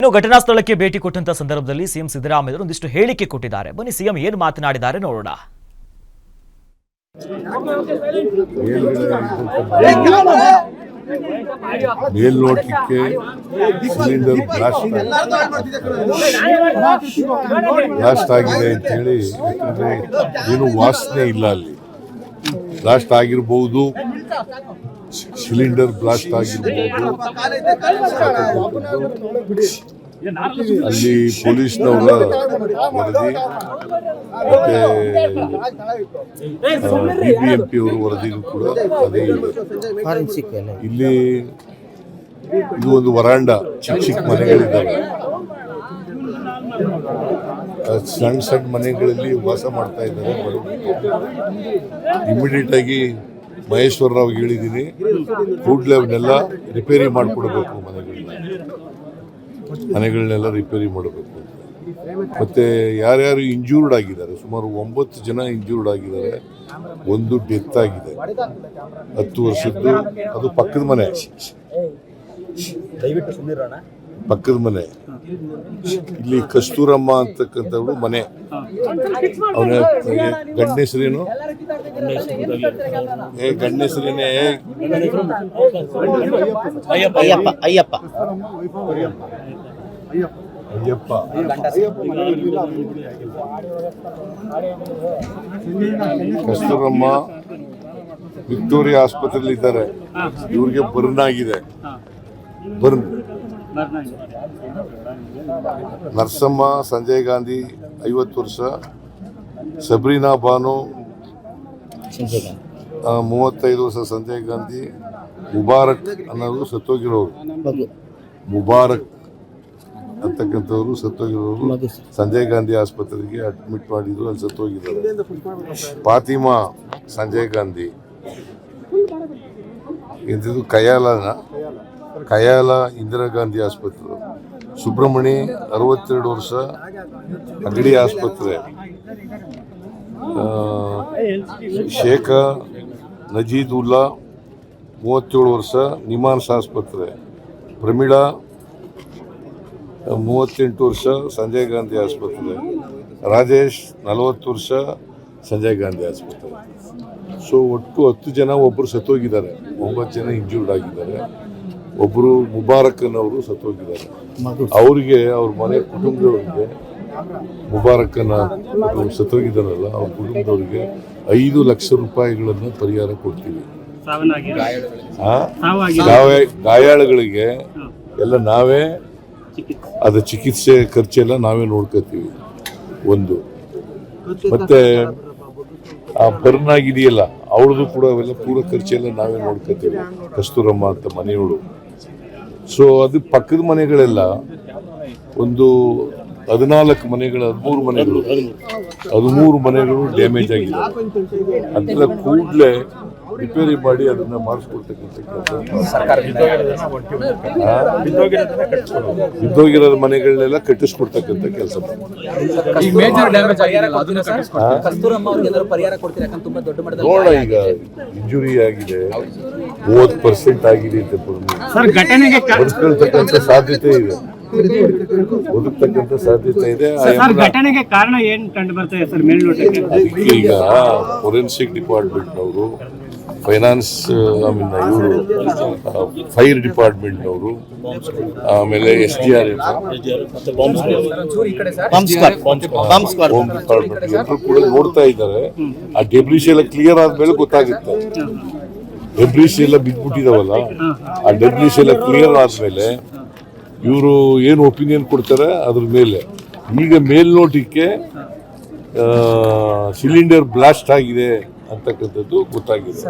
ಇನ್ನು ಘಟನಾ ಸ್ಥಳಕ್ಕೆ ಭೇಟಿ ಕೊಟ್ಟಂತ ಸಂದರ್ಭದಲ್ಲಿ ಸಿಎಂ ಸಿದ್ದರಾಮಯ್ಯ ಒಂದಿಷ್ಟು ಹೇಳಿಕೆ ಕೊಟ್ಟಿದ್ದಾರೆ. ಬನ್ನಿ ಸಿಎಂ ಏನು ಮಾತನಾಡಿದ್ದಾರೆ ನೋಡೋಣ. ಮೇಲ್ನೋಟಕ್ಕೆ ಸಿಲಿಂಡರ್ ಬ್ಲಾಸ್ಟ್ ಆಗಿದೆ ಅಂತ ಹೇಳಿ, ಯಾಕಂದ್ರೆ ಏನು ವಾಸನೆ ಇಲ್ಲ, ಅಲ್ಲಿ ಬ್ಲಾಸ್ಟ್ ಆಗಿರಬಹುದು, ಸಿಲಿಂಡರ್ ಬ್ಲಾಸ್ಟ್ ಆಗಿರಬಹುದು. ಅಲ್ಲಿ ಪೊಲೀಸ್ನವರ ವರದಿ ಮತ್ತೆ ಬಿಬಿಎಂಪಿ ಅವರ ವರದಿನೂ ಕೂಡ ಅದೇ ಇದೆ. ಇಲ್ಲಿ ಇದು ಒಂದು ವರಾಂಡ, ಚಿಕ್ಕ ಚಿಕ್ಕ ಮನೆಗಳಿದ್ದಾವೆ, ಸಣ್ಣ ಸಣ್ಣ ಮನೆಗಳಲ್ಲಿ ವಾಸ ಮಾಡ್ತಾ ಇದ್ದಾರೆ ಬಡವರು. ಇಮಿಡಿಯೇಟ್ ಆಗಿ ಮಹೇಶ್ವರ ರಾವ್ ಹೇಳಿದ್ದೀನಿ, ಕೂಡಲೇ ಅವನ್ನೆಲ್ಲ ರಿಪೇರಿ ಮಾಡಿಕೊಡ್ಬೇಕು, ಮನೆಗಳನ್ನೆಲ್ಲ ರಿಪೇರಿ ಮಾಡಬೇಕು. ಮತ್ತೆ ಯಾರ್ಯಾರು ಇಂಜೂರ್ಡ್ ಆಗಿದ್ದಾರೆ, ಸುಮಾರು 9 ಜನ ಇಂಜೂರ್ಡ್ ಆಗಿದ್ದಾರೆ, ಒಂದು ಡೆತ್ ಆಗಿದೆ, 10 ವರ್ಷದ್ದು. ಅದು ಪಕ್ಕದ ಮನೆ, ಇಲ್ಲಿ ಕಸ್ತೂರಮ್ಮ ಅಂತಕ್ಕಂಥವ್ರು ಮನೆ. ಅವನ ಗಂಡ ಹೆಸರೇನು? ಗಂಡ ಹೆಸರೇನೆ ಅಯ್ಯಪ್ಪ. ಕಸ್ತೂರಮ್ಮ ವಿಕ್ಟೋರಿಯಾ ಆಸ್ಪತ್ರೆಯಲ್ಲಿ ಇದ್ದಾರೆ. ಇವ್ರಿಗೆ ಬರ್ನ್ ಆಗಿದೆ. ನರಸಮ್ಮ ಸಂಜಯ್ ಗಾಂಧಿ 50 ವರ್ಷ, ಸಬ್ರೀನಾ ಬಾನು 35 ವರ್ಷ, ಸಂಜಯ್ ಗಾಂಧಿ. ಮುಬಾರಕ್ ಅನ್ನೋರು ಸತ್ತೋಗಿರೋರು, ಮುಬಾರಕ್ ಅಂತಕ್ಕಂಥವ್ರು ಸತ್ತೋಗಿರೋರು. ಸಂಜಯ್ ಗಾಂಧಿ ಆಸ್ಪತ್ರೆಗೆ ಅಡ್ಮಿಟ್ ಮಾಡಿದ್ರು, ಅಲ್ಲಿ ಸತ್ತೋಗಿದ್ದಾರೆ. ಫಾತಿಮಾ ಸಂಜಯ್ ಗಾಂಧಿ, ಇಂಥದ್ದು ಕಯಾಲ ಇಂದಿರಾ ಗಾಂಧಿ ಆಸ್ಪತ್ರೆ. ಸುಬ್ರಹ್ಮಣಿ 62 ವರ್ಷ, ಅಗಡಿ ಆಸ್ಪತ್ರೆ. ಶೇಖ ನಜೀದುಲ್ಲಾ 37 ವರ್ಷ, ನಿಮಾನ್ಸ್ ಆಸ್ಪತ್ರೆ. ಪ್ರಮೀಳಾ 38 ವರ್ಷ, ಸಂಜಯ್ ಗಾಂಧಿ ಆಸ್ಪತ್ರೆ. ರಾಜೇಶ್ 40 ವರ್ಷ, ಸಂಜಯ್ ಗಾಂಧಿ ಆಸ್ಪತ್ರೆ. ಸೊ ಒಟ್ಟು 10 ಜನ, ಒಬ್ಬರು ಸತ್ತೋಗಿದ್ದಾರೆ, 9 ಜನ ಇಂಜೂರ್ಡ್ ಆಗಿದ್ದಾರೆ. ಒಬ್ಬರು ಮುಬಾರಕ್ ಅನ್ನೋರು ಸತ್ತೋಗಿದ್ದಾರೆ. ಅವರಿಗೆ, ಅವ್ರ ಮನೆ ಕುಟುಂಬದವರಿಗೆ, ಮುಬಾರಕ್ಕನ ಸತ್ತೋಗಿದ್ದಾರಲ್ಲ ಅವ್ರ ಕುಟುಂಬದವರಿಗೆ 5 ಲಕ್ಷ ರೂಪಾಯಿಗಳನ್ನು ಪರಿಹಾರ ಕೊಡ್ತೀವಿ. ಗಾಯಾಳುಗಳಿಗೆ ಎಲ್ಲ ನಾವೇ, ಅದು ಚಿಕಿತ್ಸೆ ಖರ್ಚೆಲ್ಲ ನಾವೇ ನೋಡ್ಕೋತೀವಿ. ಒಂದು ಮತ್ತೆ ಆ ಬರ್ನ್ ಆಗಿದೆಯಲ್ಲ ಅವ್ರದ್ದು ಕೂಡ ಅವೆಲ್ಲ ಪೂರ ಖರ್ಚೆಲ್ಲ ನಾವೇ ನೋಡ್ಕೋತೀವಿ, ಕಸ್ತೂರಮ್ಮ ಅಂತ ಮನೆಯವಳು. ಸೊ ಅದು ಪಕ್ಕದ ಮನೆಗಳೆಲ್ಲ ಒಂದು 14 ಮನೆಗಳು, 13 ಮನೆಗಳು ಡ್ಯಾಮೇಜ್ ಆಗಿದೆ. ಅದೆಲ್ಲ ಕೂಡಲೇ ರಿಪೇರಿ ಮಾಡಿ ಅದನ್ನ ಮಾಡಿಸ್ಕೊಡ್ತಕ್ಕಂಥ ಬಿದ್ದೋಗಿರೋ ಮನೆಗಳನ್ನೆಲ್ಲ ಕಟ್ಟಿಸ್ಕೊಡ್ತಕ್ಕಂಥ ಕೆಲಸ. ನೋಡ, ಈಗ ಇಂಜುರಿ ಆಗಿದೆ, 30% ಆಗಿದೆ ಅಂತ ಬದುಕತಕ್ಕಂಥ ಸಾಧ್ಯತೆ ಇದೆ, ಘಟನೆಗೆ ಕಾರಣ ಏನು ಕಂಡು ಬರ್ತಾ ಇದೆ ಸರ್ ಮೇಲ್ನೋಟಕ್ಕೆ? ಈಗ ಫೋರೆನ್ಸಿಕ್ ಡಿಪಾರ್ಟ್ಮೆಂಟ್ನವರು, ಫೈನಾನ್ಸ್, ಇವರು ಫೈರ್ ಡಿಪಾರ್ಟ್ಮೆಂಟ್ನವರು, ಆಮೇಲೆ SDRF, ಹೋಮ್ ಡಿಪಾರ್ಟ್ಮೆಂಟ್ ಎಲ್ಲರೂ ಕೂಡ ನೋಡ್ತಾ ಇದ್ದಾರೆ. ಆ ಡೆಬ್ರಿಸ್ ಎಲ್ಲ ಕ್ಲಿಯರ್ ಆದ್ಮೇಲೆ ಗೊತ್ತಾಗುತ್ತೆ. ಡೆಬ್ರಿಸ್ ಎಲ್ಲ ಬಿದ್ದ್ಬಿಟ್ಟಿದಾವಲ್ಲ, ಆ ಡೆಬ್ರಿಸ್ ಎಲ್ಲ ಕ್ಲಿಯರ್ ಆದ್ಮೇಲೆ ಇವರು ಏನು ಒಪಿನಿಯನ್ ಕೊಡ್ತಾರೆ ಅದ್ರ ಮೇಲೆ. ಈಗ ಮೇಲ್ನೋಟಕ್ಕೆ ಸಿಲಿಂಡರ್ ಬ್ಲಾಸ್ಟ್ ಆಗಿದೆ ಅಂತಕ್ಕಂಥದ್ದು ಗೊತ್ತಾಗಿದೆ.